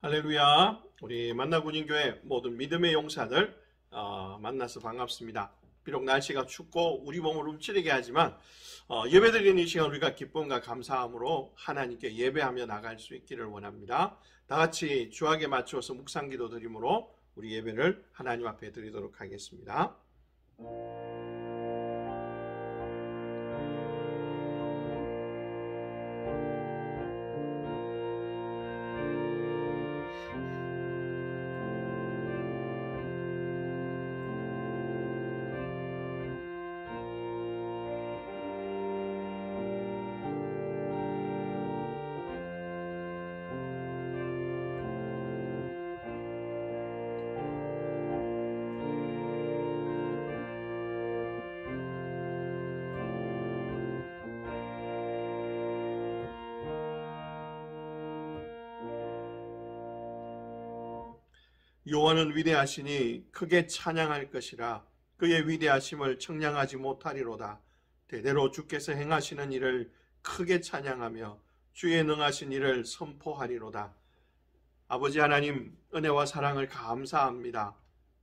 할렐루야. 우리 만나군인교회 모든 믿음의 용사들 만나서 반갑습니다. 비록 날씨가 춥고 우리 몸을 움츠리게 하지만 예배드리는 이 시간 우리가 기쁨과 감사함으로 하나님께 예배하며 나갈 수 있기를 원합니다. 다 같이 주악에 맞추어서 묵상기도 드림으로 우리 예배를 하나님 앞에 드리도록 하겠습니다. 여호와는 위대하시니 크게 찬양할 것이라. 그의 위대하심을 청량하지 못하리로다. 대대로 주께서 행하시는 일을 크게 찬양하며 주의 능하신 일을 선포하리로다. 아버지 하나님, 은혜와 사랑을 감사합니다.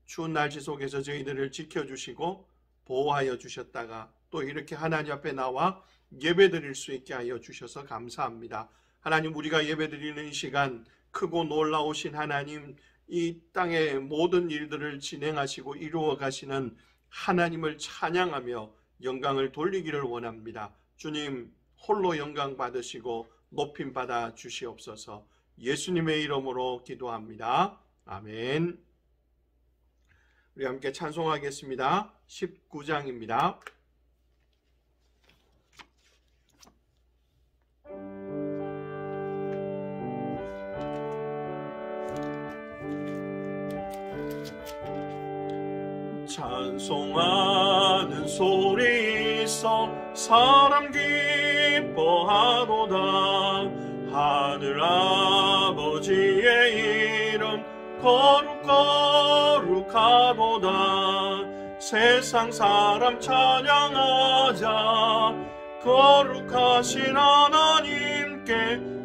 추운 날씨 속에서 저희들을 지켜주시고 보호하여 주셨다가 또 이렇게 하나님 앞에 나와 예배드릴 수 있게 하여 주셔서 감사합니다. 하나님, 우리가 예배드리는 이 시간 크고 놀라우신 하나님, 이 땅의 모든 일들을 진행하시고 이루어 가시는 하나님을 찬양하며 영광을 돌리기를 원합니다. 주님 홀로 영광 받으시고 높임 받아 주시옵소서. 예수님의 이름으로 기도합니다. 아멘. 우리 함께 찬송하겠습니다. 19장입니다. 찬송하는 소리 있어 사람 기뻐하도다. 하늘 아버지의 이름 거룩하도다. 세상 사람 찬양하자. 거룩하신 하나님께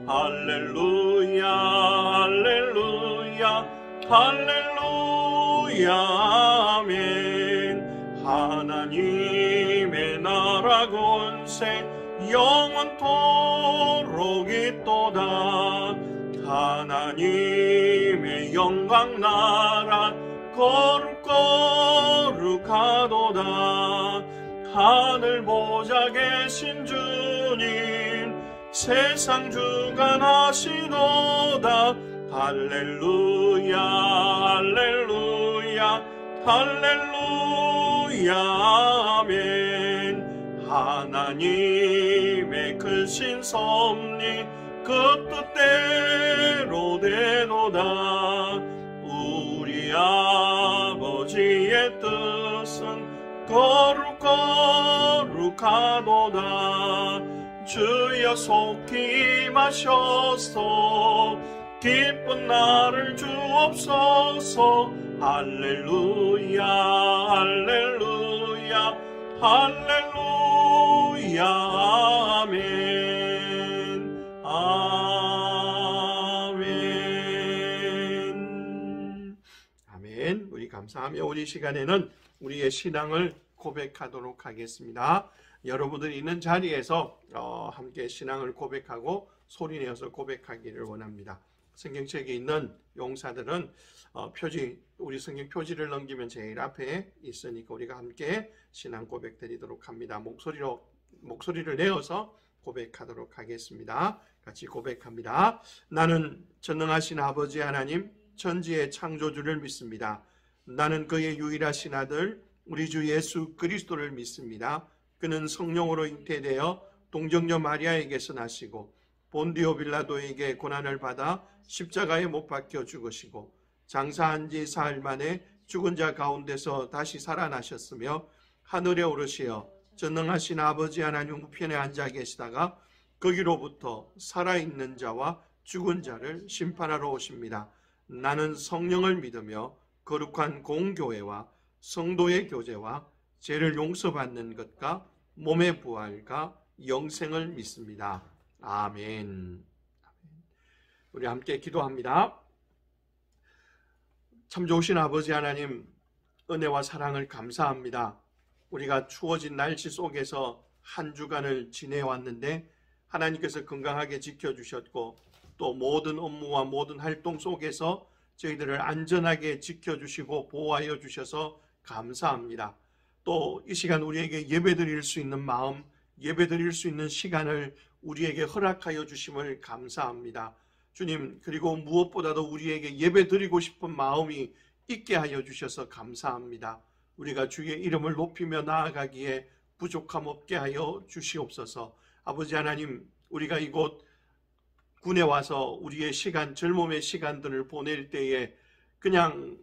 할렐루야 할렐루야 할렐루야 아멘. 하나님의 나라 권세 영원토록 있도다. 하나님의 영광 나라 거룩하도다. 하늘 보좌 계신 주님 세상 주관하시도다. 할렐루야 할렐루야 할렐루야 아멘. 하나님의 크신 섭리 그 뜻대로 되도다. 우리 아버지의 뜻은 거룩하도다. 주여 속히 임하셔서 기쁜 날을 주옵소서. 할렐루야 할렐루야 할렐루야 아멘 아멘 아멘. 우리 감사하며 우리 시간에는 우리의 신앙을 고백하도록 하겠습니다. 여러분들이 있는 자리에서 함께 신앙을 고백하고 소리내어서 고백하기를 원합니다. 성경책에 있는 용사들은 우리 성경 표지를 넘기면 제일 앞에 있으니까 우리가 함께 신앙 고백 드리도록 합니다. 목소리를 내어서 고백하도록 하겠습니다. 같이 고백합니다. 나는 전능하신 아버지 하나님 천지의 창조주를 믿습니다. 나는 그의 유일하신 아들 우리 주 예수 그리스도를 믿습니다. 그는 성령으로 잉태되어 동정녀 마리아에게서 나시고 본디오 빌라도에게 고난을 받아 십자가에 못 박혀 죽으시고 장사한 지 사흘 만에 죽은 자 가운데서 다시 살아나셨으며 하늘에 오르시어 전능하신 아버지 하나님 우편에 앉아 계시다가 거기로부터 살아있는 자와 죽은 자를 심판하러 오십니다. 나는 성령을 믿으며 거룩한 공교회와 성도의 교제와 죄를 용서받는 것과 몸의 부활과 영생을 믿습니다. 아멘. 우리 함께 기도합니다. 참 좋으신 아버지 하나님, 은혜와 사랑을 감사합니다. 우리가 추워진 날씨 속에서 한 주간을 지내왔는데 하나님께서 건강하게 지켜주셨고 또 모든 업무와 모든 활동 속에서 저희들을 안전하게 지켜주시고 보호하여 주셔서 감사합니다. 또 이 시간 우리에게 예배드릴 수 있는 마음, 예배드릴 수 있는 시간을 우리에게 허락하여 주심을 감사합니다. 주님, 그리고 무엇보다도 우리에게 예배드리고 싶은 마음이 있게 하여 주셔서 감사합니다. 우리가 주의 이름을 높이며 나아가기에 부족함 없게 하여 주시옵소서. 아버지 하나님, 우리가 이곳 군에 와서 우리의 시간, 젊음의 시간들을 보낼 때에 그냥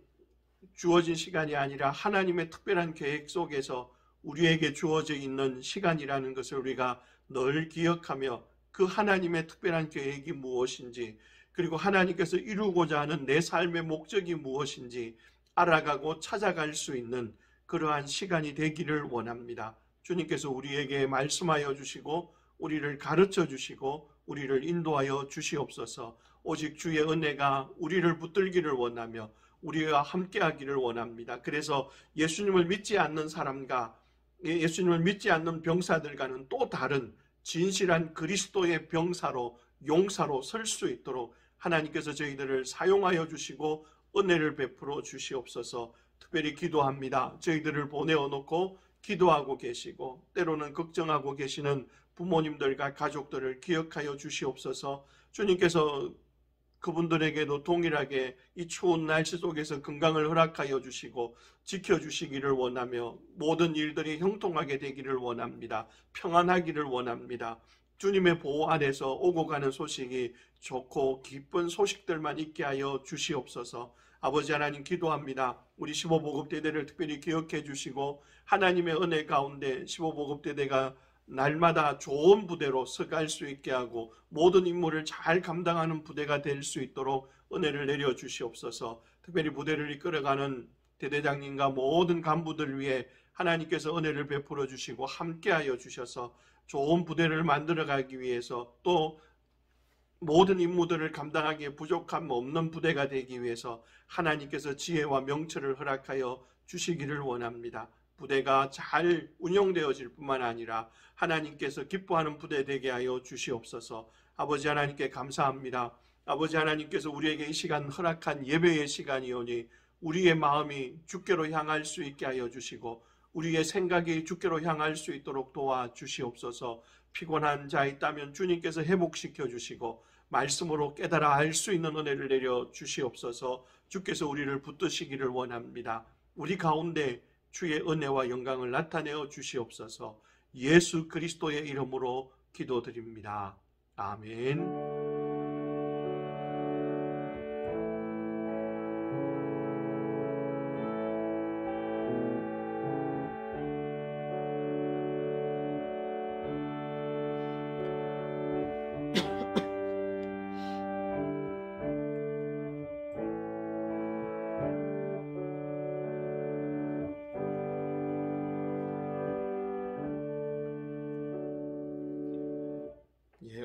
주어진 시간이 아니라 하나님의 특별한 계획 속에서 우리에게 주어져 있는 시간이라는 것을 우리가 늘 기억하며 그 하나님의 특별한 계획이 무엇인지, 그리고 하나님께서 이루고자 하는 내 삶의 목적이 무엇인지 알아가고 찾아갈 수 있는 그러한 시간이 되기를 원합니다. 주님께서 우리에게 말씀하여 주시고 우리를 가르쳐 주시고 우리를 인도하여 주시옵소서. 오직 주의 은혜가 우리를 붙들기를 원하며 우리와 함께하기를 원합니다. 그래서 예수님을 믿지 않는 사람과 예수님을 믿지 않는 병사들과는 또 다른 진실한 그리스도의 병사로, 용사로 설 수 있도록 하나님께서 저희들을 사용하여 주시고 은혜를 베풀어 주시옵소서. 특별히 기도합니다. 저희들을 보내어 놓고 기도하고 계시고 때로는 걱정하고 계시는 부모님들과 가족들을 기억하여 주시옵소서. 주님께서 그분들에게도 동일하게 이 추운 날씨 속에서 건강을 허락하여 주시고 지켜주시기를 원하며 모든 일들이 형통하게 되기를 원합니다. 평안하기를 원합니다. 주님의 보호 안에서 오고 가는 소식이 좋고 기쁜 소식들만 있게 하여 주시옵소서. 아버지 하나님, 기도합니다. 우리 15보급대대를 특별히 기억해 주시고 하나님의 은혜 가운데 15보급대대가 날마다 좋은 부대로 서갈 수 있게 하고 모든 임무를 잘 감당하는 부대가 될 수 있도록 은혜를 내려 주시옵소서. 특별히 부대를 이끌어가는 대대장님과 모든 간부들 위해 하나님께서 은혜를 베풀어 주시고 함께하여 주셔서 좋은 부대를 만들어가기 위해서 또 모든 임무들을 감당하기에 부족함 없는 부대가 되기 위해서 하나님께서 지혜와 명철을 허락하여 주시기를 원합니다. 부대가 잘 운영되어질 뿐만 아니라 하나님께서 기뻐하는 부대 되게 하여 주시옵소서. 아버지 하나님께 감사합니다. 아버지 하나님께서 우리에게 이 시간 허락한 예배의 시간이오니 우리의 마음이 주께로 향할 수 있게 하여 주시고 우리의 생각이 주께로 향할 수 있도록 도와주시옵소서. 피곤한 자 있다면 주님께서 회복시켜 주시고 말씀으로 깨달아 알 수 있는 은혜를 내려 주시옵소서. 주께서 우리를 붙드시기를 원합니다. 우리 가운데 주의 은혜와 영광을 나타내어 주시옵소서. 예수 그리스도의 이름으로 기도드립니다. 아멘.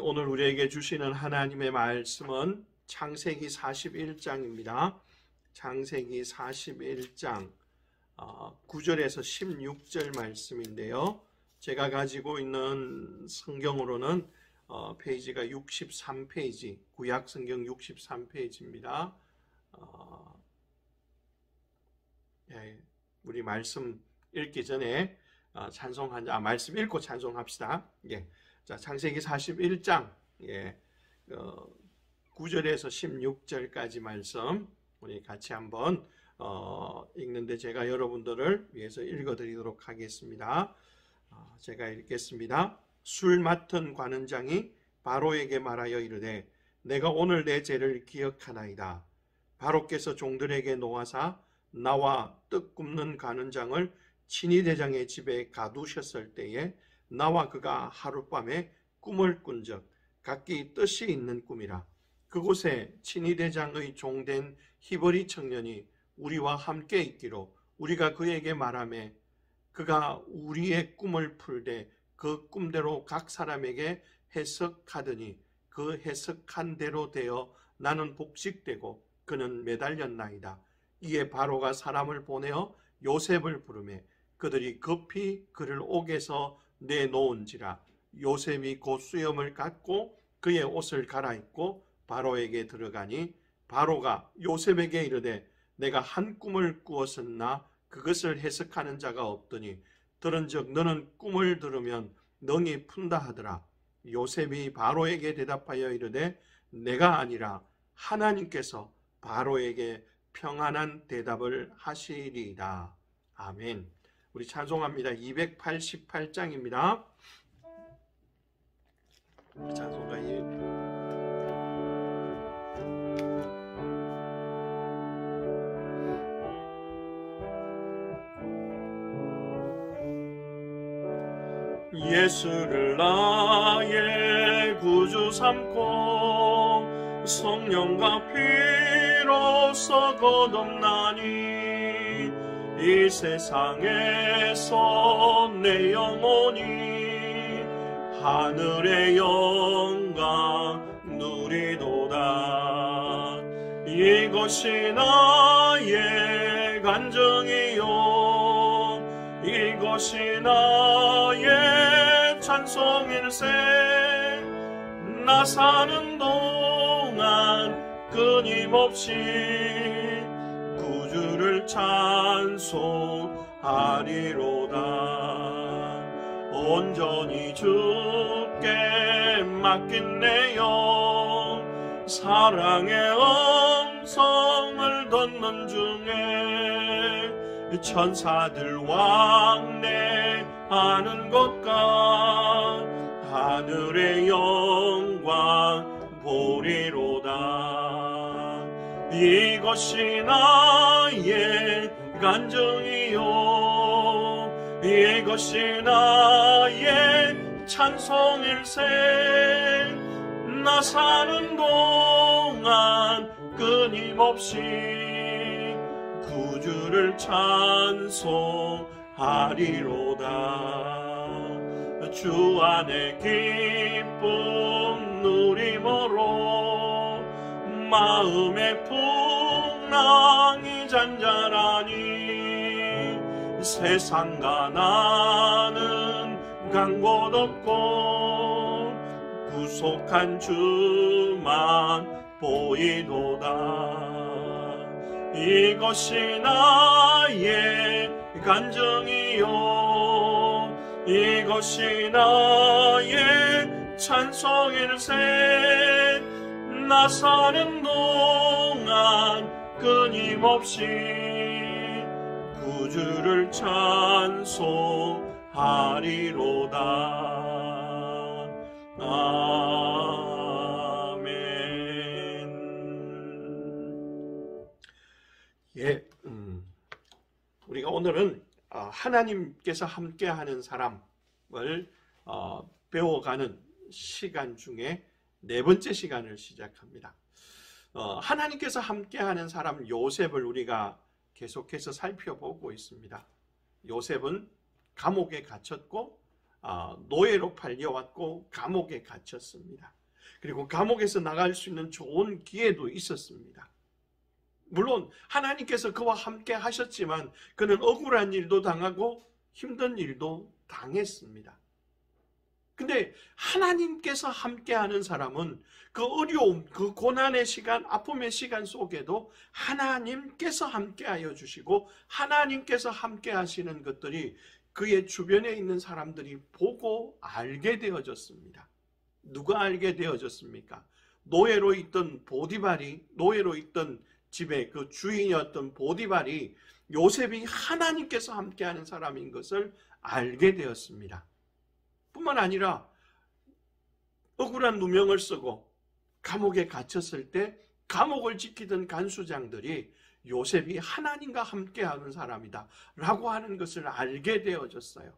오늘 우리에게 주시는 하나님의 말씀은 창세기 41장입니다. 창세기 41장 9절에서 16절 말씀인데요. 제가 가지고 있는 성경으로는 페이지가 63페이지, 구약성경 63페이지입니다. 우리 말씀 읽기 전에 말씀 읽고 찬송합시다. 자, 창세기 41장 9절에서 16절까지 말씀 우리 같이 한번 읽는데 제가 여러분들을 위해서 읽어드리도록 하겠습니다. 제가 읽겠습니다. 술 맡은 관원장이 바로에게 말하여 이르되 내가 오늘 내 죄를 기억하나이다. 바로께서 종들에게 노하사 나와 떡 굽는 관원장을 친위 대장의 집에 가두셨을 때에 나와 그가 하룻밤에 꿈을 꾼적 각기 뜻이 있는 꿈이라. 그곳에 친위 대장의 종된 히브리 청년이 우리와 함께 있기로 우리가 그에게 말하매 그가 우리의 꿈을 풀되 그 꿈대로 각 사람에게 해석하더니 그 해석한 대로 되어 나는 복직되고 그는 매달렸나이다. 이에 바로가 사람을 보내어 요셉을 부르매 그들이 급히 그를 옥에서 내놓은지라. 요셉이 곧 수염을 갖고 그의 옷을 갈아입고 바로에게 들어가니 바로가 요셉에게 이르되 내가 한 꿈을 꾸었으나 그것을 해석하는 자가 없더니 들은즉 너는 꿈을 들으면 능히 푼다 하더라. 요셉이 바로에게 대답하여 이르되 내가 아니라 하나님께서 바로에게 평안한 대답을 하시리이다. 아멘. 우리 찬송합니다. 288장입니다. 찬송가 예수를 나의 구주 삼고 성령과 피로써 거듭나니 이 세상에서 내 영혼이 하늘의 영광 누리도다. 이것이 나의 간증이요 이것이 나의 찬송일세. 나 사는 동안 끊임없이 구주를 찬송하리로다. 온전히 주께 맡긴 내 영 사랑의 음성을 듣는 중에 천사들 왕래하는 것과 하늘의 영광 보리로다. 이것이 나의 간증이요 이것이 나의 찬송일세. 나 사는 동안 끊임없이 구주를 찬송하리로다. 주 안에 기쁨 누림으로 마음의 풍랑이 잔잔하니 세상과 나는 간 곳 없고 구속한 주만 보이도다. 이것이 나의 간증이요 이것이 나의 찬송일세. 나 사는 동안 끊임없이 구주를 찬송하리로다. 아멘. 예, 우리가 오늘은 하나님께서 함께하는 사람을 배워가는 시간 중에 네 번째 시간을 시작합니다. 하나님께서 함께하는 사람 요셉을 우리가 계속해서 살펴보고 있습니다. 요셉은 감옥에 갇혔고 노예로 팔려왔고 감옥에 갇혔습니다. 그리고 감옥에서 나갈 수 있는 좋은 기회도 있었습니다. 물론 하나님께서 그와 함께 하셨지만 그는 억울한 일도 당하고 힘든 일도 당했습니다. 근데 하나님께서 함께하는 사람은 그 어려움, 그 고난의 시간, 아픔의 시간 속에도 하나님께서 함께하여 주시고 하나님께서 함께하시는 것들이 그의 주변에 있는 사람들이 보고 알게 되어졌습니다. 누가 알게 되어졌습니까? 노예로 있던 보디발이, 노예로 있던 집의 그 주인이었던 보디발이 요셉이 하나님께서 함께하는 사람인 것을 알게 되었습니다. 뿐만 아니라 억울한 누명을 쓰고 감옥에 갇혔을 때 감옥을 지키던 간수장들이 요셉이 하나님과 함께하는 사람이다 라고 하는 것을 알게 되어졌어요.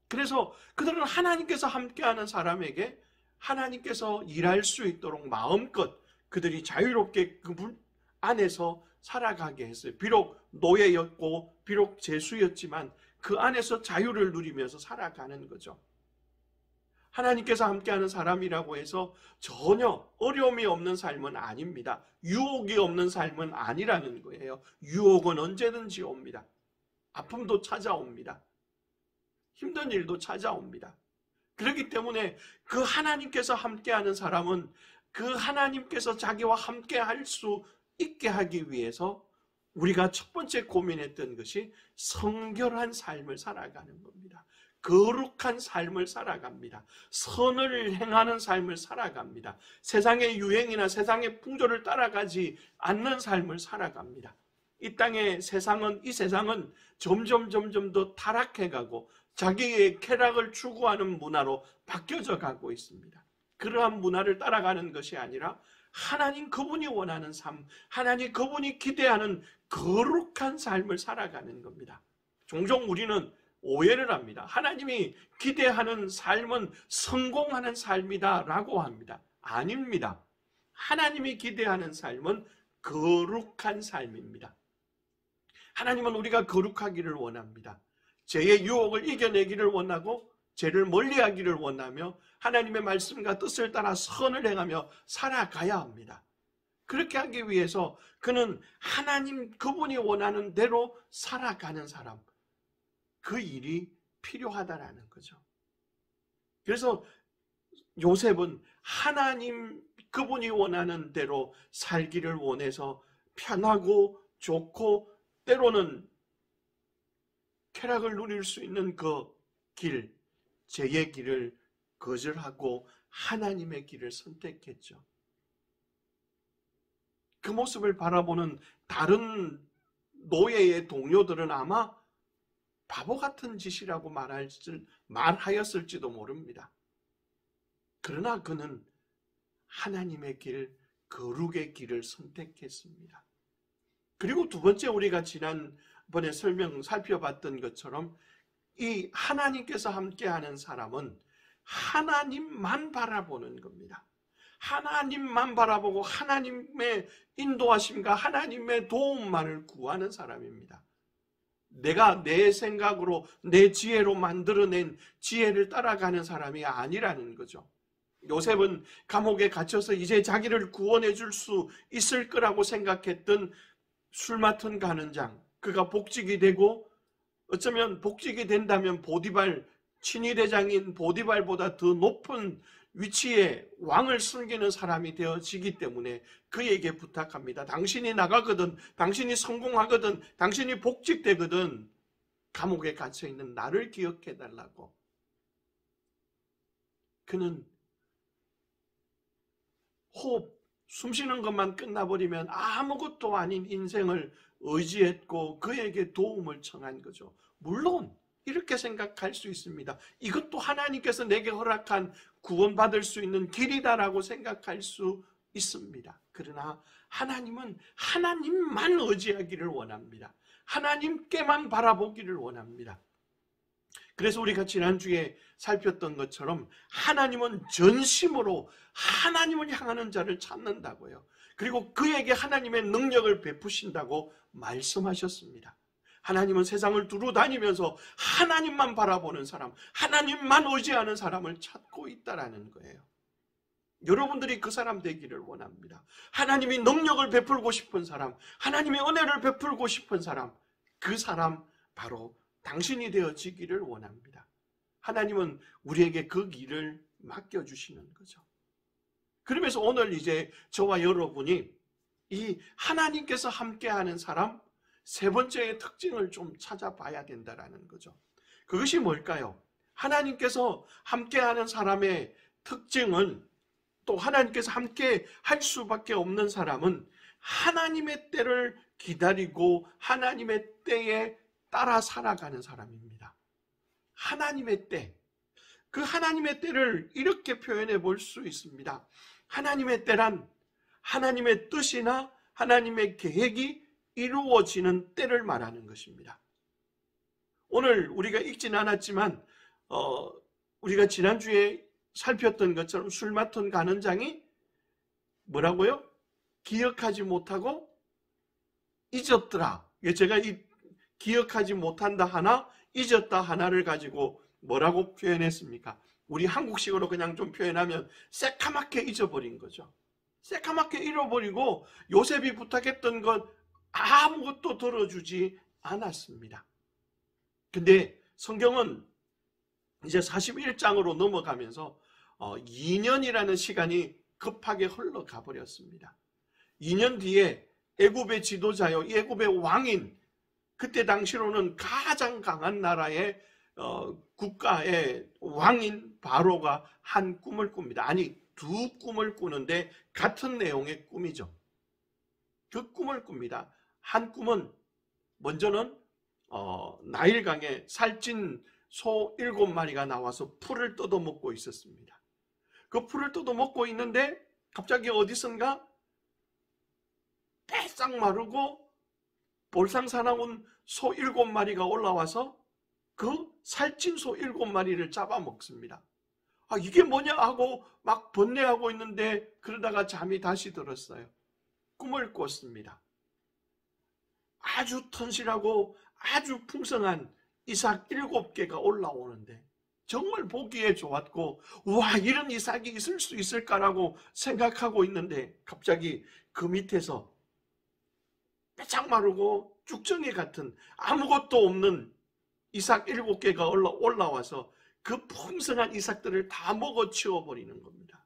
그래서 그들은 하나님께서 함께하는 사람에게 하나님께서 일할 수 있도록 마음껏 그들이 자유롭게 그분 안에서 살아가게 했어요. 비록 노예였고 비록 죄수였지만 그 안에서 자유를 누리면서 살아가는 거죠. 하나님께서 함께하는 사람이라고 해서 전혀 어려움이 없는 삶은 아닙니다. 유혹이 없는 삶은 아니라는 거예요. 유혹은 언제든지 옵니다. 아픔도 찾아옵니다. 힘든 일도 찾아옵니다. 그렇기 때문에 그 하나님께서 함께하는 사람은 그 하나님께서 자기와 함께할 수 있게 하기 위해서 우리가 첫 번째 고민했던 것이 성결한 삶을 살아가는 겁니다. 거룩한 삶을 살아갑니다. 선을 행하는 삶을 살아갑니다. 세상의 유행이나 세상의 풍조를 따라가지 않는 삶을 살아갑니다. 이 세상은 점점 더 타락해가고 자기의 쾌락을 추구하는 문화로 바뀌어져 가고 있습니다. 그러한 문화를 따라가는 것이 아니라 하나님 그분이 원하는 삶, 하나님 그분이 기대하는 거룩한 삶을 살아가는 겁니다. 종종 우리는 오해를 합니다. 하나님이 기대하는 삶은 성공하는 삶이다 라고 합니다. 아닙니다. 하나님이 기대하는 삶은 거룩한 삶입니다. 하나님은 우리가 거룩하기를 원합니다. 죄의 유혹을 이겨내기를 원하고 죄를 멀리하기를 원하며 하나님의 말씀과 뜻을 따라 선을 행하며 살아가야 합니다. 그렇게 하기 위해서 그는 하나님 그분이 원하는 대로 살아가는 사람, 그 일이 필요하다라는 거죠. 그래서 요셉은 하나님 그분이 원하는 대로 살기를 원해서 편하고 좋고 때로는 쾌락을 누릴 수 있는 그 길, 죄의 길을 거절하고 하나님의 길을 선택했죠. 그 모습을 바라보는 다른 노예의 동료들은 아마 바보 같은 짓이라고 말하였을지도 모릅니다. 그러나 그는 하나님의 길, 거룩의 길을 선택했습니다. 그리고 두 번째 우리가 지난번에 살펴봤던 것처럼 이 하나님께서 함께하는 사람은 하나님만 바라보는 겁니다. 하나님만 바라보고 하나님의 인도하심과 하나님의 도움만을 구하는 사람입니다. 내가 내 생각으로 내 지혜로 만들어낸 지혜를 따라가는 사람이 아니라는 거죠. 요셉은 감옥에 갇혀서 이제 자기를 구원해 줄 수 있을 거라고 생각했던 술 맡은 간원장, 그가 복직이 되고 어쩌면 복직이 된다면 친위대장인 보디발보다 더 높은 위치에 왕을 섬기는 사람이 되어지기 때문에 그에게 부탁합니다. 당신이 나가거든, 당신이 성공하거든, 당신이 복직되거든 감옥에 갇혀있는 나를 기억해달라고. 그는 숨쉬는 것만 끝나버리면 아무것도 아닌 인생을 의지했고 그에게 도움을 청한 거죠. 물론 이렇게 생각할 수 있습니다. 이것도 하나님께서 내게 허락한 구원받을 수 있는 길이다라고 생각할 수 있습니다. 그러나 하나님은 하나님만 의지하기를 원합니다. 하나님께만 바라보기를 원합니다. 그래서 우리가 지난주에 살폈던 것처럼 하나님은 전심으로 하나님을 향하는 자를 찾는다고요. 그리고 그에게 하나님의 능력을 베푸신다고 말씀하셨습니다. 하나님은 세상을 두루 다니면서 하나님만 바라보는 사람, 하나님만 의지하는 사람을 찾고 있다라는 거예요. 여러분들이 그 사람 되기를 원합니다. 하나님이 능력을 베풀고 싶은 사람, 하나님의 은혜를 베풀고 싶은 사람, 그 사람 바로 당신이 되어지기를 원합니다. 하나님은 우리에게 그 길을 맡겨주시는 거죠. 그러면서 오늘 이제 저와 여러분이 이 하나님께서 함께하는 사람 세 번째의 특징을 좀 찾아봐야 된다는 거죠. 그것이 뭘까요? 하나님께서 함께하는 사람의 특징은, 또 하나님께서 함께 할 수밖에 없는 사람은 하나님의 때를 기다리고 하나님의 때에 따라 살아가는 사람입니다. 하나님의 때. 그 하나님의 때를 이렇게 표현해 볼 수 있습니다. 하나님의 때란 하나님의 뜻이나 하나님의 계획이 이루어지는 때를 말하는 것입니다. 오늘 우리가 읽진 않았지만 우리가 지난주에 살폈던 것처럼 술 맡은 간원장이 뭐라고요? 기억하지 못하고 잊었더라. 제가 이 기억하지 못한다 하나, 잊었다 하나를 가지고 뭐라고 표현했습니까? 우리 한국식으로 그냥 좀 표현하면 새카맣게 잊어버린 거죠. 새카맣게 잃어버리고 요셉이 부탁했던 것 아무것도 들어주지 않았습니다. 근데 성경은 이제 41장으로 넘어가면서 2년이라는 시간이 급하게 흘러가 버렸습니다. 2년 뒤에 애굽의 지도자요, 애굽의 왕인, 그때 당시로는 가장 강한 나라의 국가의 왕인 바로가 한 꿈을 꿉니다. 아니, 두 꿈을 꾸는데 같은 내용의 꿈이죠. 그 꿈을 꿉니다. 한 꿈은 먼저는 나일강에 살찐 소 7마리가 나와서 풀을 뜯어먹고 있었습니다. 그 풀을 뜯어먹고 있는데 갑자기 어디선가 빼싹 마르고 볼상사나운 소 7마리가 올라와서 그 살찐 소 7마리를 잡아먹습니다. 이게 뭐냐 하고 막 번뇌하고 있는데 그러다가 잠이 다시 들었어요. 꿈을 꿨습니다. 아주 튼실하고 아주 풍성한 이삭 7개가 올라오는데 정말 보기에 좋았고, 와, 이런 이삭이 있을 수 있을까라고 생각하고 있는데 갑자기 그 밑에서 빼짝 마르고 쭉정이 같은 아무것도 없는 이삭 7개가 올라와서 그 풍성한 이삭들을 다 먹어치워버리는 겁니다.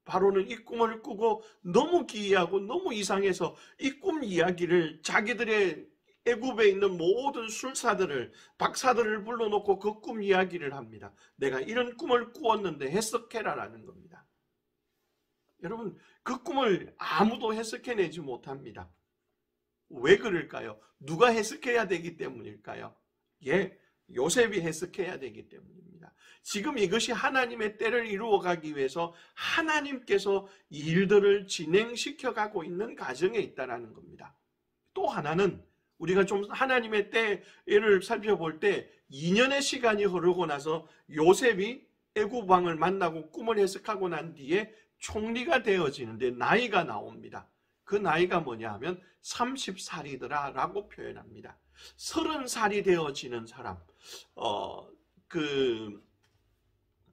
바로는 이 꿈을 꾸고 너무 기이하고 너무 이상해서 이 꿈 이야기를 자기들의 애굽에 있는 모든 술사들을, 박사들을 불러놓고 그 꿈 이야기를 합니다. 내가 이런 꿈을 꾸었는데 해석해라라는 겁니다. 여러분, 그 꿈을 아무도 해석해내지 못합니다. 왜 그럴까요? 누가 해석해야 되기 때문일까요? 예, 요셉이 해석해야 되기 때문입니다. 지금 이것이 하나님의 때를 이루어가기 위해서 하나님께서 일들을 진행시켜가고 있는 과정에 있다는 겁니다. 또 하나는 우리가 좀 하나님의 때를 살펴볼 때 2년의 시간이 흐르고 나서 요셉이 애굽 왕을 만나고 꿈을 해석하고 난 뒤에 총리가 되어지는데 나이가 나옵니다. 그 나이가 뭐냐 하면 30살이더라 라고 표현합니다. 30살이 되어지는 사람,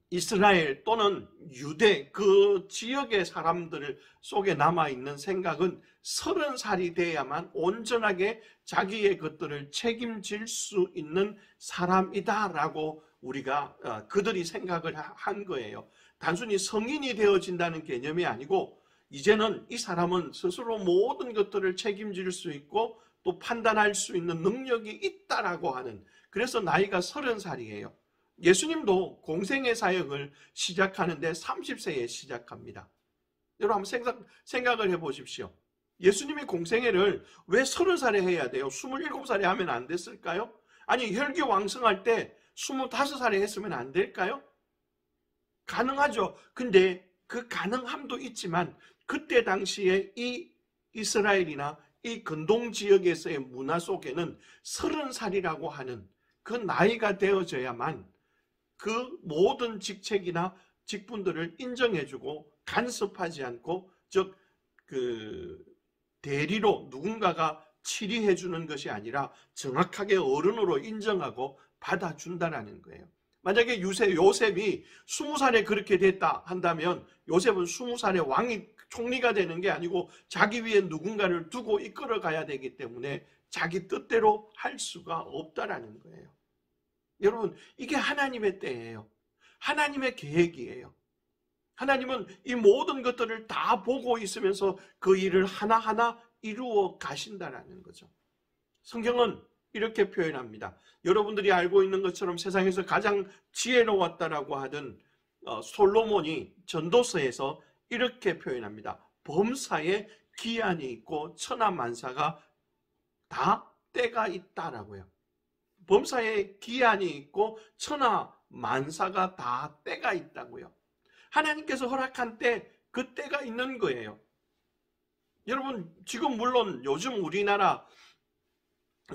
이스라엘 또는 유대 그 지역의 사람들 속에 남아있는 생각은 30살이 돼야만 온전하게 자기의 것들을 책임질 수 있는 사람이다라고 우리가 그들이 생각을 한 거예요. 단순히 성인이 되어진다는 개념이 아니고 이제는 이 사람은 스스로 모든 것들을 책임질 수 있고 또 판단할 수 있는 능력이 있다라고 하는, 그래서 나이가 30살이에요. 예수님도 공생의 사역을 시작하는데 30세에 시작합니다. 여러분 한번 생각을 해보십시오. 예수님이 공생애를 왜 30살에 해야 돼요? 27살에 하면 안 됐을까요? 아니, 혈기왕성할 때 25살에 했으면 안 될까요? 가능하죠. 근데 그 가능함도 있지만 그때 당시에 이 이스라엘이나 이 근동 지역에서의 문화 속에는 30살이라고 하는 그 나이가 되어져야만 그 모든 직책이나 직분들을 인정해주고 간섭하지 않고, 즉 대리로 누군가가 치리해주는 것이 아니라 정확하게 어른으로 인정하고 받아준다는 거예요. 만약에 요셉이 20살에 그렇게 됐다 한다면 요셉은 20살에 왕이 총리가 되는 게 아니고 자기 위에 누군가를 두고 이끌어 가야 되기 때문에 자기 뜻대로 할 수가 없다라는 거예요. 여러분, 이게 하나님의 때예요. 하나님의 계획이에요. 하나님은 이 모든 것들을 다 보고 있으면서 그 일을 하나하나 이루어 가신다라는 거죠. 성경은 이렇게 표현합니다. 여러분들이 알고 있는 것처럼 세상에서 가장 지혜로웠다라고 하던 솔로몬이 전도서에서 이렇게 표현합니다. 범사에 기한이 있고 천하만사가 다 때가 있다라고요. 범사에 기한이 있고 천하만사가 다 때가 있다고요. 하나님께서 허락한 때, 그 때가 있는 거예요. 여러분, 지금 물론 요즘 우리나라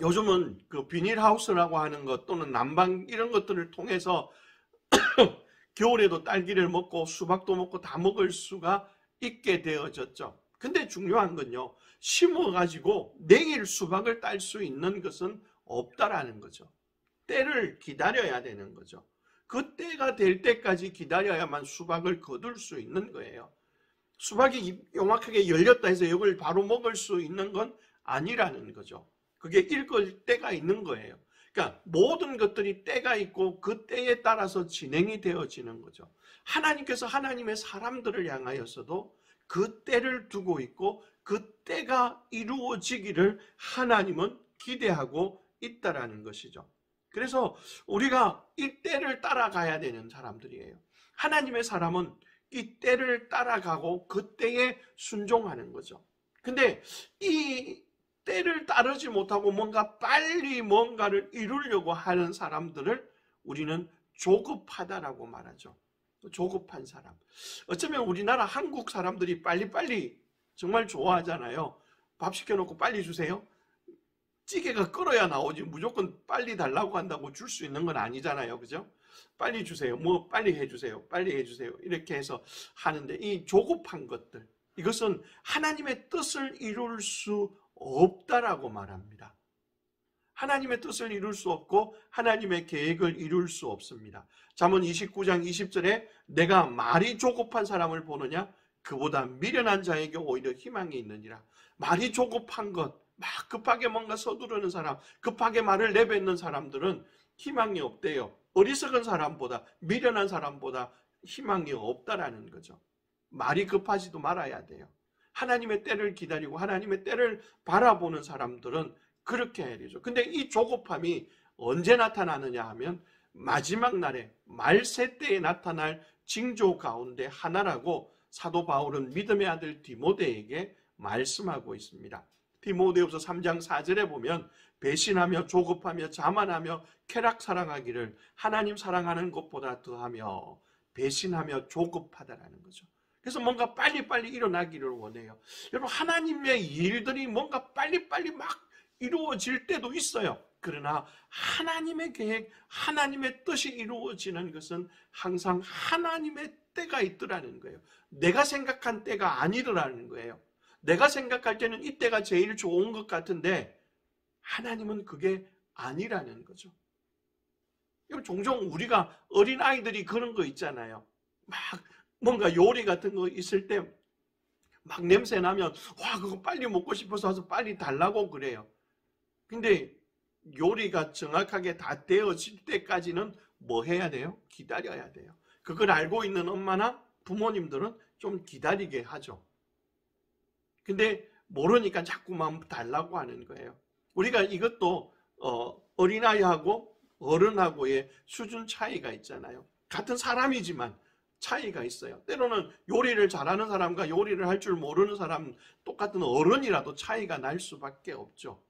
요즘은 그 비닐하우스라고 하는 것 또는 난방 이런 것들을 통해서 겨울에도 딸기를 먹고 수박도 먹고 다 먹을 수가 있게 되어졌죠. 근데 중요한 건요, 심어가지고 내일 수박을 딸 수 있는 것은 없다라는 거죠. 때를 기다려야 되는 거죠. 그 때가 될 때까지 기다려야만 수박을 거둘 수 있는 거예요. 수박이 요만하게 열렸다 해서 이걸 바로 먹을 수 있는 건 아니라는 거죠. 그게 익을 때가 있는 거예요. 그러니까 모든 것들이 때가 있고 그 때에 따라서 진행이 되어지는 거죠. 하나님께서 하나님의 사람들을 향하여서도 그 때를 두고 있고 그 때가 이루어지기를 하나님은 기대하고 있다라는 것이죠. 그래서 우리가 이 때를 따라가야 되는 사람들이에요. 하나님의 사람은 이 때를 따라가고 그 때에 순종하는 거죠. 근데 이 때를 따르지 못하고 뭔가 빨리 뭔가를 이루려고 하는 사람들을 우리는 조급하다라고 말하죠. 조급한 사람. 어쩌면 우리나라 한국 사람들이 빨리빨리 정말 좋아하잖아요. 밥 시켜놓고 빨리 주세요. 찌개가 끓어야 나오지 무조건 빨리 달라고 한다고 줄 수 있는 건 아니잖아요. 그죠? 빨리 주세요. 뭐 빨리 해주세요. 빨리 해주세요. 이렇게 해서 하는데 이 조급한 것들, 이것은 하나님의 뜻을 이룰 수 없다라고 말합니다. 하나님의 뜻을 이룰 수 없고 하나님의 계획을 이룰 수 없습니다. 잠언 29장 20절에 내가 말이 조급한 사람을 보느냐? 그보다 미련한 자에게 오히려 희망이 있느니라. 말이 조급한 것, 막 급하게 뭔가 서두르는 사람, 급하게 말을 내뱉는 사람들은 희망이 없대요. 어리석은 사람보다, 미련한 사람보다 희망이 없다라는 거죠. 말이 급하지도 말아야 돼요. 하나님의 때를 기다리고 하나님의 때를 바라보는 사람들은 그렇게 해야 되죠. 근데 이 조급함이 언제 나타나느냐 하면 마지막 날에 말세 때에 나타날 징조 가운데 하나라고 사도 바울은 믿음의 아들 디모데에게 말씀하고 있습니다. 디모데후서 3장 4절에 보면 배신하며 조급하며 자만하며 쾌락 사랑하기를 하나님 사랑하는 것보다 더하며 배신하며 조급하다라는 거죠. 그래서 뭔가 빨리빨리 일어나기를 원해요. 여러분, 하나님의 일들이 뭔가 빨리빨리 막 이루어질 때도 있어요. 그러나 하나님의 계획, 하나님의 뜻이 이루어지는 것은 항상 하나님의 때가 있더라는 거예요. 내가 생각한 때가 아니더라는 거예요. 내가 생각할 때는 이때가 제일 좋은 것 같은데 하나님은 그게 아니라는 거죠. 종종 우리가 어린아이들이 그런 거 있잖아요. 막 뭔가 요리 같은 거 있을 때 막 냄새 나면 와 그거 빨리 먹고 싶어서 와서 빨리 달라고 그래요. 근데 요리가 정확하게 다 되어질 때까지는 뭐 해야 돼요? 기다려야 돼요. 그걸 알고 있는 엄마나 부모님들은 좀 기다리게 하죠. 근데 모르니까 자꾸만 달라고 하는 거예요. 우리가 이것도 어린아이하고 어른하고의 수준 차이가 있잖아요. 같은 사람이지만 차이가 있어요. 때로는 요리를 잘하는 사람과 요리를 할 줄 모르는 사람, 똑같은 어른이라도 차이가 날 수밖에 없죠.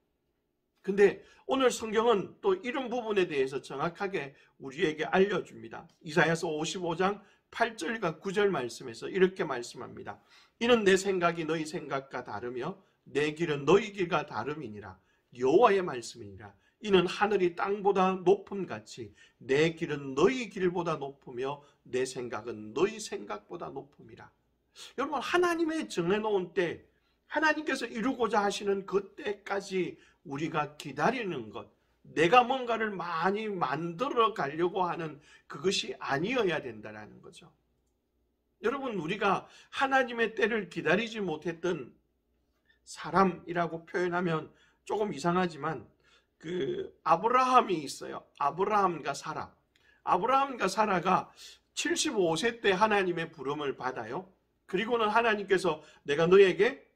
근데 오늘 성경은 또 이런 부분에 대해서 정확하게 우리에게 알려줍니다. 이사야서 55장 8절과 9절 말씀에서 이렇게 말씀합니다. 이는 내 생각이 너희 생각과 다르며 내 길은 너희 길과 다름이니라. 여호와의 말씀이니라. 이는 하늘이 땅보다 높음같이 내 길은 너희 길보다 높으며 내 생각은 너희 생각보다 높음이라. 여러분, 하나님의 정해놓은 때, 하나님께서 이루고자 하시는 그 때까지 우리가 기다리는 것, 내가 뭔가를 많이 만들어 가려고 하는 그것이 아니어야 된다는 거죠. 여러분, 우리가 하나님의 때를 기다리지 못했던 사람이라고 표현하면 조금 이상하지만 아브라함이 있어요. 아브라함과 사라. 아브라함과 사라가 75세 때 하나님의 부름을 받아요. 그리고는 하나님께서 내가 너에게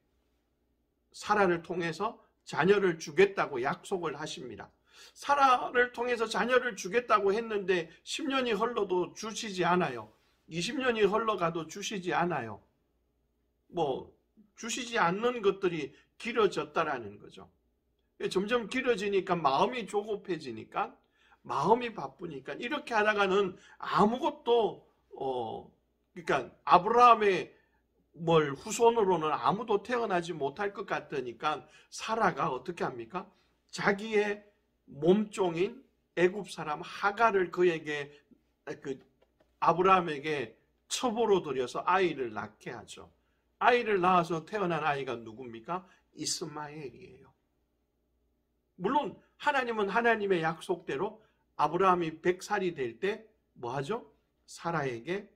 사라를 통해서 자녀를 주겠다고 약속을 하십니다. 사라를 통해서 자녀를 주겠다고 했는데 10년이 흘러도 주시지 않아요. 20년이 흘러가도 주시지 않아요. 주시지 않는 것들이 길어졌다라는 거죠. 점점 길어지니까 마음이 조급해지니까 마음이 바쁘니까 이렇게 하다가는 아무것도 그러니까 아브라함의 후손으로는 아무도 태어나지 못할 것 같으니까 사라가 어떻게 합니까? 자기의 몸종인 애굽 사람 하갈을 그에게 아브라함에게 첩으로 들여서 아이를 낳게 하죠. 아이를 낳아서 태어난 아이가 누굽니까? 이스마엘이에요. 물론 하나님은 하나님의 약속대로 아브라함이 100살이 될 때 뭐하죠? 사라에게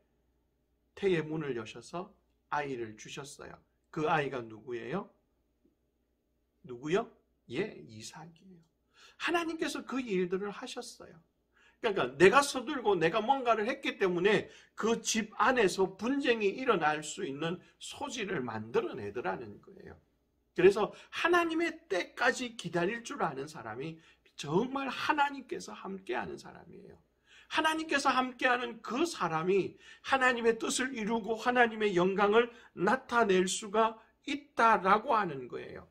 태의 문을 여셔서 아이를 주셨어요. 그 아이가 누구예요? 누구요? 예, 이삭이에요. 하나님께서 그 일들을 하셨어요. 그러니까 내가 서둘고 내가 뭔가를 했기 때문에 그 집 안에서 분쟁이 일어날 수 있는 소지를 만들어내더라는 거예요. 그래서 하나님의 때까지 기다릴 줄 아는 사람이 정말 하나님께서 함께하는 사람이에요. 하나님께서 함께하는 그 사람이 하나님의 뜻을 이루고 하나님의 영광을 나타낼 수가 있다라고 하는 거예요.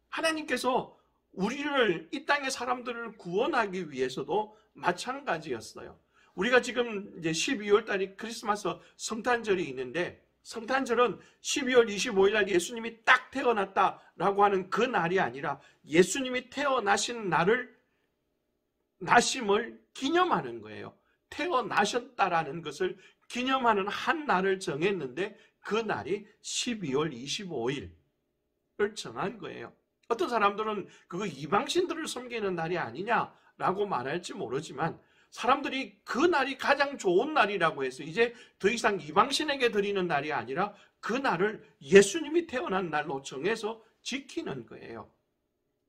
하나님께서 우리를, 이 땅의 사람들을 구원하기 위해서도 마찬가지였어요. 우리가 지금 이제 12월 달이 크리스마스 성탄절이 있는데, 성탄절은 12월 25일 날 예수님이 딱 태어났다라고 하는 그 날이 아니라 예수님이 태어나신 날을, 나심을 기념하는 거예요. 태어나셨다라는 것을 기념하는 한 날을 정했는데 그 날이 12월 25일을 정한 거예요. 어떤 사람들은 그거 이방신들을 섬기는 날이 아니냐라고 말할지 모르지만 사람들이 그 날이 가장 좋은 날이라고 해서 이제 더 이상 이방신에게 드리는 날이 아니라 그 날을 예수님이 태어난 날로 정해서 지키는 거예요.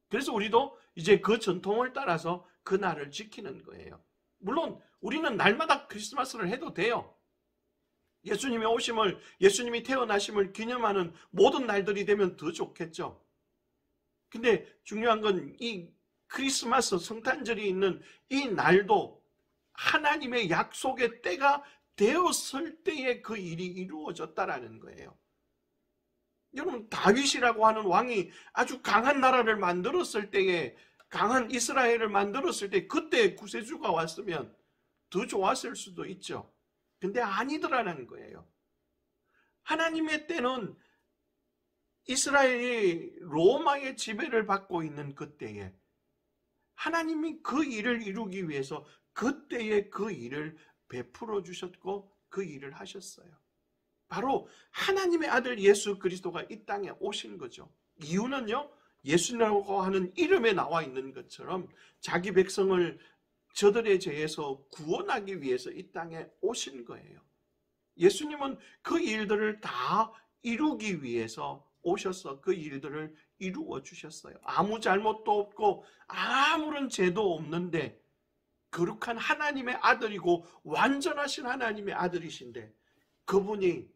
그래서 우리도 이제 그 전통을 따라서 그 날을 지키는 거예요. 물론 우리는 날마다 크리스마스를 해도 돼요. 예수님의 오심을, 예수님이 태어나심을 기념하는 모든 날들이 되면 더 좋겠죠. 근데 중요한 건 이 크리스마스 성탄절이 있는 이 날도 하나님의 약속의 때가 되었을 때에 그 일이 이루어졌다라는 거예요. 여러분, 다윗이라고 하는 왕이 아주 강한 나라를 만들었을 때에, 강한 이스라엘을 만들었을 때 그때 구세주가 왔으면 더 좋았을 수도 있죠. 근데 아니더라는 거예요. 하나님의 때는 이스라엘이 로마의 지배를 받고 있는 그때에 하나님이 그 일을 이루기 위해서 그때에 그 일을 베풀어 주셨고 그 일을 하셨어요. 바로 하나님의 아들 예수 그리스도가 이 땅에 오신 거죠. 이유는요, 예수라고 하는 이름에 나와 있는 것처럼 자기 백성을 저들의 죄에서 구원하기 위해서 이 땅에 오신 거예요. 예수님은 그 일들을 다 이루기 위해서 오셔서 그 일들을 이루어 주셨어요. 아무 잘못도 없고 아무런 죄도 없는데 거룩한 하나님의 아들이고 완전하신 하나님의 아들이신데 그분이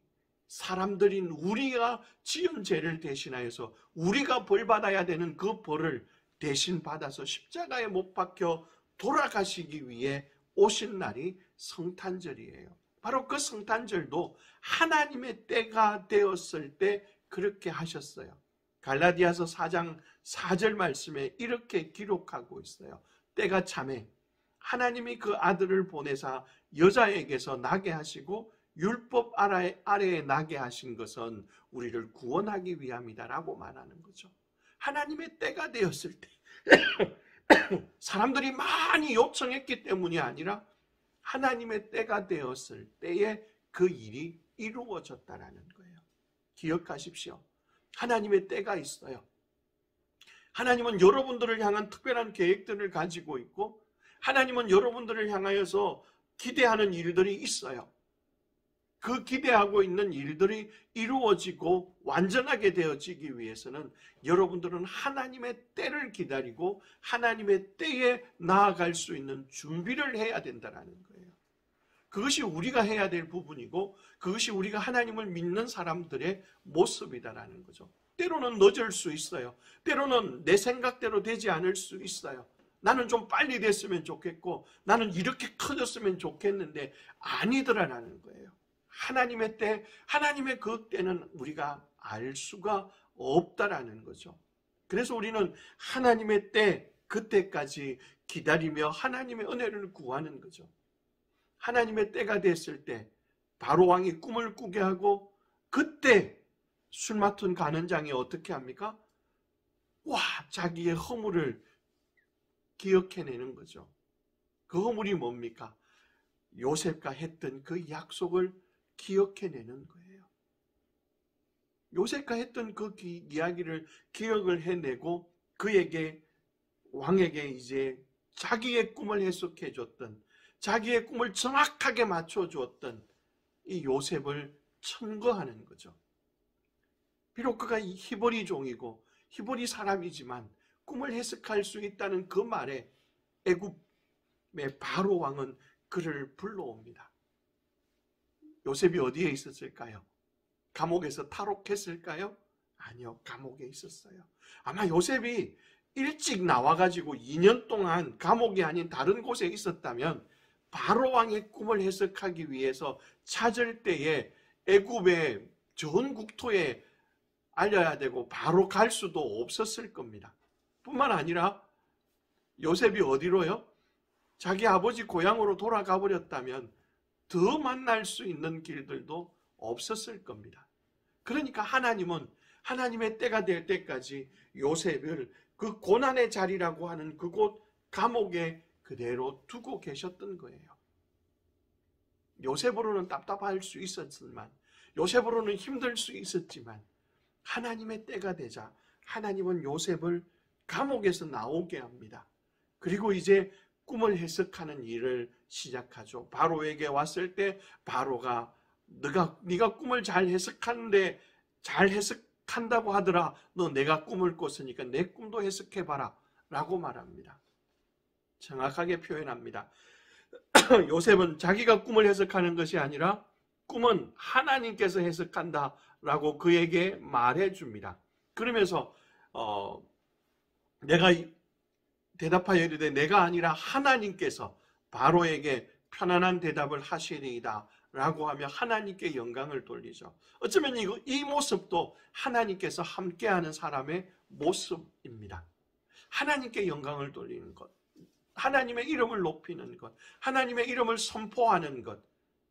사람들인 우리가 지은 죄를 대신하여서 우리가 벌 받아야 되는 그 벌을 대신 받아서 십자가에 못 박혀 돌아가시기 위해 오신 날이 성탄절이에요. 바로 그 성탄절도 하나님의 때가 되었을 때 그렇게 하셨어요. 갈라디아서 4장 4절 말씀에 이렇게 기록하고 있어요. 때가 차매 하나님이 그 아들을 보내사 여자에게서 나게 하시고 율법 아래에 나게 하신 것은 우리를 구원하기 위함이다라고 말하는 거죠. 하나님의 때가 되었을 때 사람들이 많이 요청했기 때문이 아니라 하나님의 때가 되었을 때에 그 일이 이루어졌다라는 거예요. 기억하십시오. 하나님의 때가 있어요. 하나님은 여러분들을 향한 특별한 계획들을 가지고 있고 하나님은 여러분들을 향하여서 기대하는 일들이 있어요. 그 기대하고 있는 일들이 이루어지고 완전하게 되어지기 위해서는 여러분들은 하나님의 때를 기다리고 하나님의 때에 나아갈 수 있는 준비를 해야 된다는 거예요. 그것이 우리가 해야 될 부분이고 그것이 우리가 하나님을 믿는 사람들의 모습이다라는 거죠. 때로는 늦을 수 있어요. 때로는 내 생각대로 되지 않을 수 있어요. 나는 좀 빨리 됐으면 좋겠고 나는 이렇게 커졌으면 좋겠는데 아니더라라는 거예요. 하나님의 때, 하나님의 그 때는 우리가 알 수가 없다라는 거죠. 그래서 우리는 하나님의 때, 그때까지 기다리며 하나님의 은혜를 구하는 거죠. 하나님의 때가 됐을 때 바로 왕이 꿈을 꾸게 하고 그때 술 맡은 간원장이 어떻게 합니까? 와, 자기의 허물을 기억해내는 거죠. 그 허물이 뭡니까? 요셉과 했던 그 약속을 기억해내는 거예요. 요셉과 했던 그 이야기를 기억을 해내고 그에게 왕에게 이제 자기의 꿈을 해석해줬던 자기의 꿈을 정확하게 맞춰주었던 이 요셉을 천거하는 거죠. 비록 그가 히브리 종이고 히브리 사람이지만 꿈을 해석할 수 있다는 그 말에 애굽의 바로 왕은 그를 불러옵니다. 요셉이 어디에 있었을까요? 감옥에서 탈옥했을까요? 아니요, 감옥에 있었어요. 아마 요셉이 일찍 나와가지고 2년 동안 감옥이 아닌 다른 곳에 있었다면 바로 왕의 꿈을 해석하기 위해서 찾을 때에 애굽의 전 국토에 알려야 되고 바로 갈 수도 없었을 겁니다. 뿐만 아니라 요셉이 어디로요? 자기 아버지 고향으로 돌아가 버렸다면 더 만날 수 있는 길들도 없었을 겁니다. 그러니까 하나님은 하나님의 때가 될 때까지 요셉을 그 고난의 자리라고 하는 그곳 감옥에 그대로 두고 계셨던 거예요. 요셉으로는 답답할 수 있었지만, 요셉으로는 힘들 수 있었지만 하나님의 때가 되자 하나님은 요셉을 감옥에서 나오게 합니다. 그리고 이제 꿈을 해석하는 일을 시작하죠. 바로에게 왔을 때 바로가 네가 꿈을 잘 해석하는데 잘 해석한다고 하더라. 너 내가 꿈을 꿨으니까 내 꿈도 해석해봐라 라고 말합니다. 정확하게 표현합니다. 요셉은 자기가 꿈을 해석하는 것이 아니라 꿈은 하나님께서 해석한다 라고 그에게 말해줍니다. 그러면서 내가 대답하여 이르되 내가 아니라 하나님께서 바로에게 편안한 대답을 하시리이다 라고 하며 하나님께 영광을 돌리죠. 어쩌면 이 모습도 하나님께서 함께하는 사람의 모습입니다. 하나님께 영광을 돌리는 것, 하나님의 이름을 높이는 것, 하나님의 이름을 선포하는 것,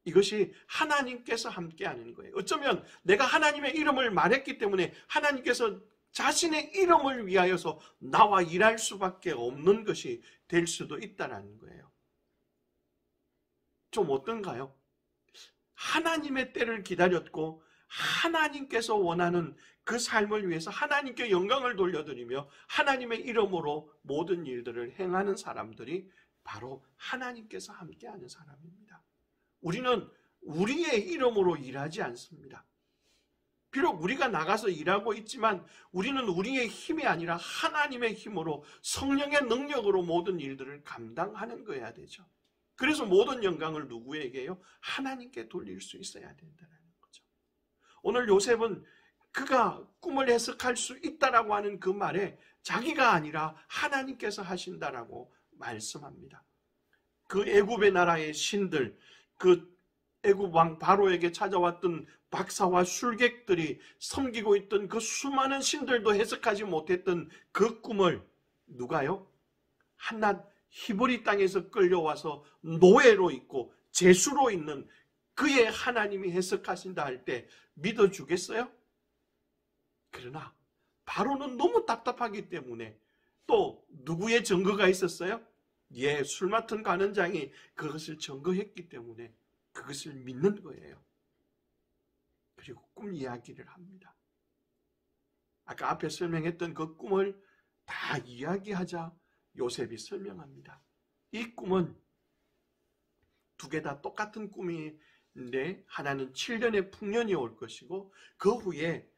이것이 하나님께서 함께하는 거예요. 어쩌면 내가 하나님의 이름을 말했기 때문에 하나님께서 자신의 이름을 위하여서 나와 일할 수밖에 없는 것이 될 수도 있다는 거예요. 좀 어떤가요? 하나님의 때를 기다렸고 하나님께서 원하는 그 삶을 위해서 하나님께 영광을 돌려드리며 하나님의 이름으로 모든 일들을 행하는 사람들이 바로 하나님께서 함께하는 사람입니다. 우리는 우리의 이름으로 일하지 않습니다. 비록 우리가 나가서 일하고 있지만 우리는 우리의 힘이 아니라 하나님의 힘으로 성령의 능력으로 모든 일들을 감당하는 거여야 되죠. 그래서 모든 영광을 누구에게요? 하나님께 돌릴 수 있어야 된다는 거죠. 오늘 요셉은 그가 꿈을 해석할 수 있다라고 하는 그 말에 자기가 아니라 하나님께서 하신다라고 말씀합니다. 그 애굽의 나라의 신들, 그 애굽 왕 바로에게 찾아왔던 박사와 술객들이 섬기고 있던 그 수많은 신들도 해석하지 못했던 그 꿈을 누가요? 한낱 히브리 땅에서 끌려와서 노예로 있고 제수로 있는 그의 하나님이 해석하신다 할 때 믿어주겠어요? 그러나 바로는 너무 답답하기 때문에 또 누구의 증거가 있었어요? 술 맡은 관원장이 그것을 증거했기 때문에 그것을 믿는 거예요. 그리고 꿈 이야기를 합니다. 아까 앞에 설명했던 그 꿈을 다 이야기하자 요셉이 설명합니다. 이 꿈은 두 개 다 똑같은 꿈인데 하나는 7년의 풍년이 올 것이고 그 후에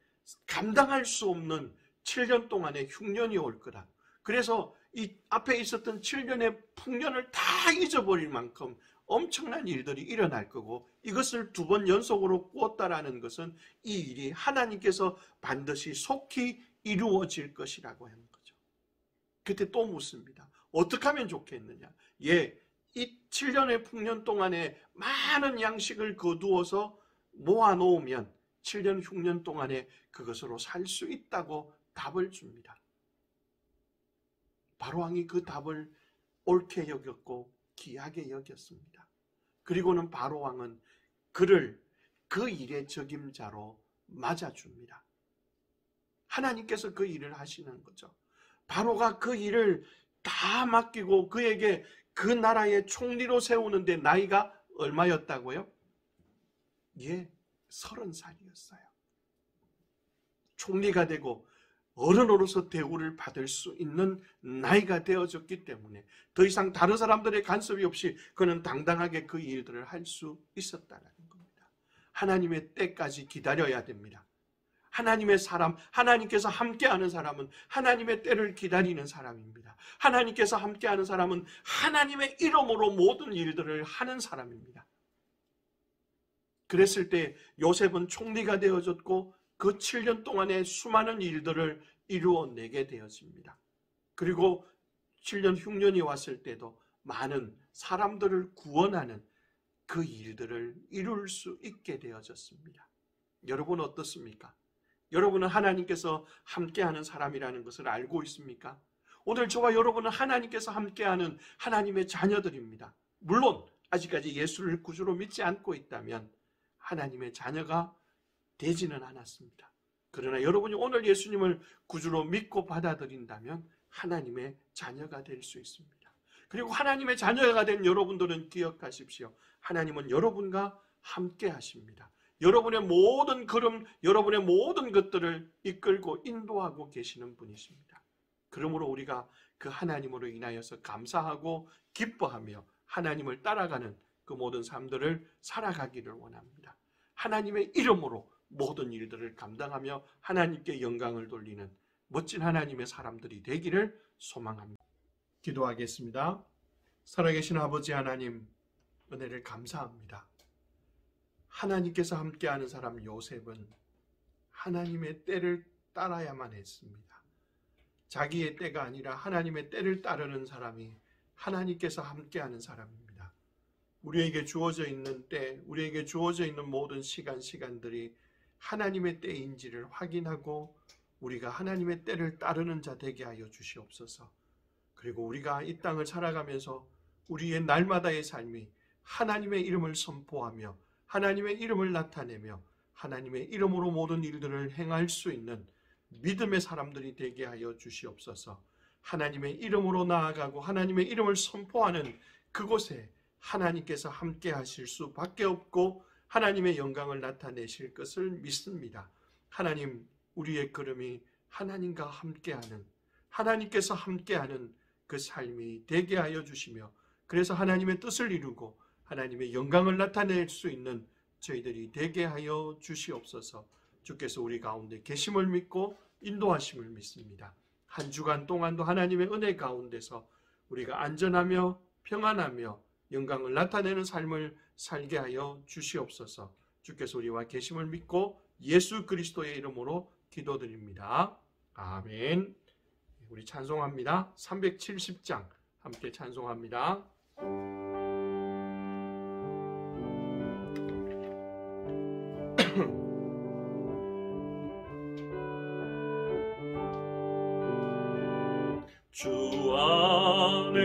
감당할 수 없는 7년 동안의 흉년이 올 거다. 그래서 이 앞에 있었던 7년의 풍년을 다 잊어버릴 만큼 엄청난 일들이 일어날 거고 이것을 2번 연속으로 꾸었다라는 것은 이 일이 하나님께서 반드시 속히 이루어질 것이라고 하는 거죠. 그때 또 묻습니다. 어떻게 하면 좋겠느냐? 이 7년의 풍년 동안에 많은 양식을 거두어서 모아놓으면 7년 흉년 동안에 그것으로 살 수 있다고 답을 줍니다. 바로왕이 그 답을 옳게 여겼고 귀하게 여겼습니다. 그리고는 바로왕은 그를 그 일의 적임자로 맞아줍니다. 하나님께서 그 일을 하시는 거죠. 바로가 그 일을 다 맡기고 그에게 그 나라의 총리로 세우는데 나이가 얼마였다고요? 30살이었어요. 총리가 되고 어른으로서 대우를 받을 수 있는 나이가 되어졌기 때문에 더 이상 다른 사람들의 간섭이 없이 그는 당당하게 그 일들을 할 수 있었다는 겁니다. 하나님의 때까지 기다려야 됩니다. 하나님의 사람, 하나님께서 함께하는 사람은 하나님의 때를 기다리는 사람입니다. 하나님께서 함께하는 사람은 하나님의 이름으로 모든 일들을 하는 사람입니다. 그랬을 때 요셉은 총리가 되어졌고 그 7년 동안의 수많은 일들을 이루어내게 되어집니다. 그리고 7년 흉년이 왔을 때도 많은 사람들을 구원하는 그 일들을 이룰 수 있게 되어졌습니다. 여러분 어떻습니까? 여러분은 하나님께서 함께하는 사람이라는 것을 알고 있습니까? 오늘 저와 여러분은 하나님께서 함께하는 하나님의 자녀들입니다. 물론 아직까지 예수를 구주로 믿지 않고 있다면 하나님의 자녀가 되지는 않았습니다. 그러나 여러분이 오늘 예수님을 구주로 믿고 받아들인다면 하나님의 자녀가 될 수 있습니다. 그리고 하나님의 자녀가 된 여러분들은 기억하십시오. 하나님은 여러분과 함께 하십니다. 여러분의 모든 걸음, 여러분의 모든 것들을 이끌고 인도하고 계시는 분이십니다. 그러므로 우리가 그 하나님으로 인하여서 감사하고 기뻐하며 하나님을 따라가는 그 모든 삶들을 살아가기를 원합니다. 하나님의 이름으로 모든 일들을 감당하며 하나님께 영광을 돌리는 멋진 하나님의 사람들이 되기를 소망합니다. 기도하겠습니다. 살아계신 아버지 하나님, 은혜를 감사합니다. 하나님께서 함께하는 사람 요셉은 하나님의 때를 따라야만 했습니다. 자기의 때가 아니라 하나님의 때를 따르는 사람이 하나님께서 함께하는 사람입니다. 우리에게 주어져 있는 때, 우리에게 주어져 있는 모든 시간들이 하나님의 때인지를 확인하고 우리가 하나님의 때를 따르는 자 되게 하여 주시옵소서. 그리고 우리가 이 땅을 살아가면서 우리의 날마다의 삶이 하나님의 이름을 선포하며 하나님의 이름을 나타내며 하나님의 이름으로 모든 일들을 행할 수 있는 믿음의 사람들이 되게 하여 주시옵소서. 하나님의 이름으로 나아가고 하나님의 이름을 선포하는 그곳에 하나님께서 함께 하실 수밖에 없고 하나님의 영광을 나타내실 것을 믿습니다. 하나님, 우리의 걸음이 하나님과 함께하는, 하나님께서 함께하는 그 삶이 되게 하여 주시며 그래서 하나님의 뜻을 이루고 하나님의 영광을 나타낼 수 있는 저희들이 되게 하여 주시옵소서. 주께서 우리 가운데 계심을 믿고 인도하심을 믿습니다. 한 주간 동안도 하나님의 은혜 가운데서 우리가 안전하며 평안하며 영광을 나타내는 삶을 살게 하여 주시옵소서. 주께서 우리와 계심을 믿고 예수 그리스도의 이름으로 기도드립니다. 아멘. 우리 찬송합니다. 370장 함께 찬송합니다. 주 안에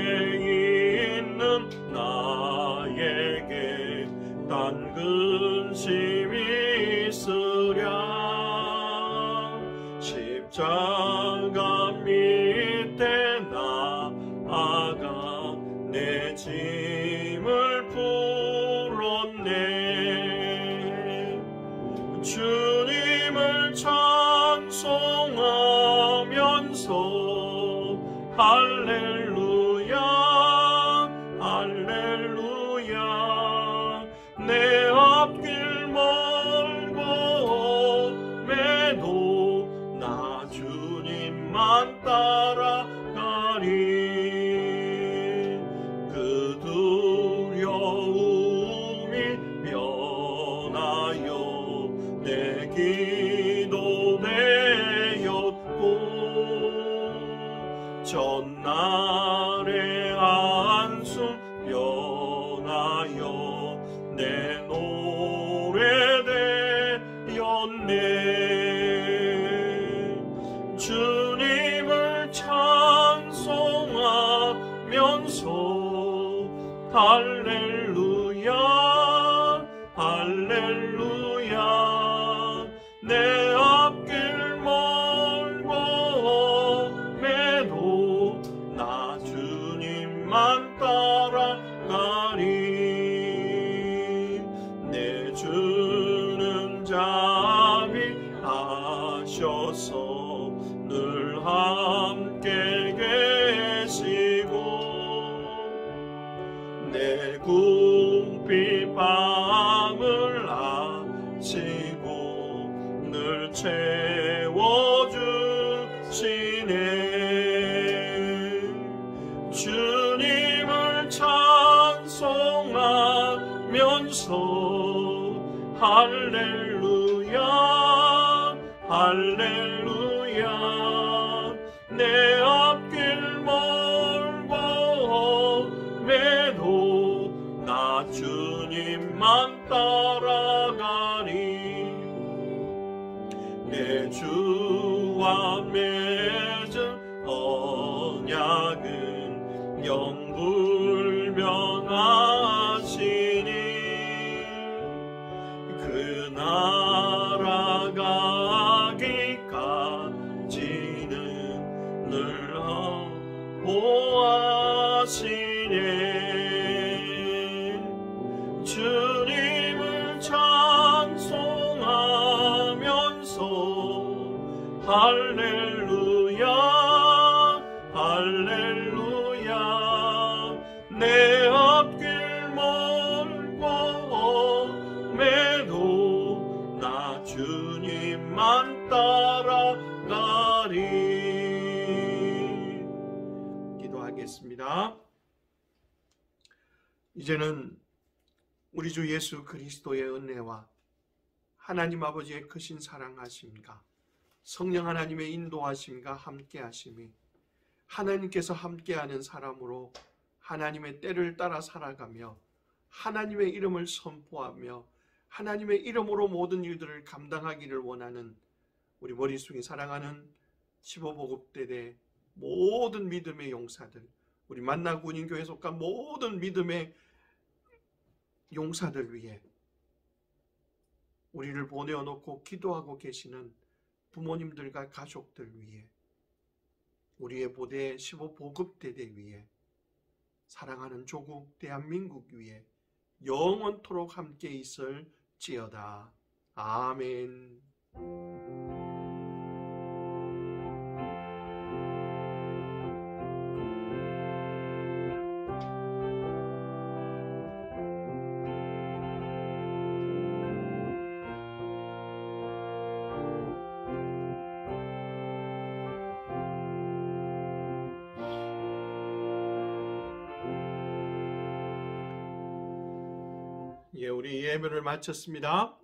있는 나에게 단 근심이 있으랴 십자가 밑에 나아가 내 짐을 풀었네. 주님을 찬송하면서 할렐루야 할렐루야 내 앞길 멀고 매도 나 주님만 따라가리. 그 두려움이 변하여 내 기도 되었고 전날의 한숨 변하여 내 노래 되었네. 주님을 찬송하면서 할렐루야 할렐루야 내 앞길 멀고 매도 나 주님만 따라가리. 내 주는 자비하셔서 늘 할렐루야 할렐루야 내 앞길 멀고 험해도 나 주님만 따라가리 내 주와 맺은 언약은 영불변하시니 그 나라 가기까지는 늘 보호하시네 주님을 찬송하면서 할렐루야 할렐루야 내 앞길 멀고 험해도 나 주님만 따라가리. 기도하겠습니다. 이제는 우리 주 예수 그리스도의 은혜와 하나님 아버지의 크신 사랑하심과 성령 하나님의 인도하심과 함께하심이 하나님께서 함께하는 사람으로 하나님의 때를 따라 살아가며 하나님의 이름을 선포하며 하나님의 이름으로 모든 일들을 감당하기를 원하는 우리 머릿속에 사랑하는 15보급대대 모든 믿음의 용사들, 우리 만나고 운인교회 속한 모든 믿음의 용사들 위해 우리를 보내어놓고 기도하고 계시는 부모님들과 가족들 위해 우리의 부대 15보급대대 위해 사랑하는 조국 대한민국 위해 영원토록 함께 있을지어다. 아멘. 우리 예배를 마쳤습니다.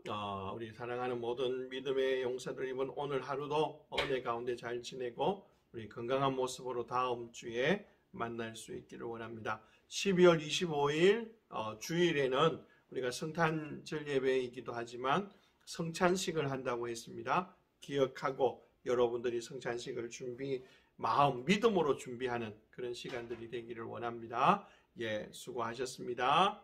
우리 사랑하는 모든 믿음의 용사들 이번 오늘 하루도 은혜 가운데 잘 지내고 우리 건강한 모습으로 다음 주에 만날 수 있기를 원합니다. 12월 25일 주일에는 우리가 성탄절 예배이기도 하지만 성찬식을 한다고 했습니다. 기억하고 여러분들이 성찬식을 믿음으로 준비하는 그런 시간들이 되기를 원합니다. 수고하셨습니다.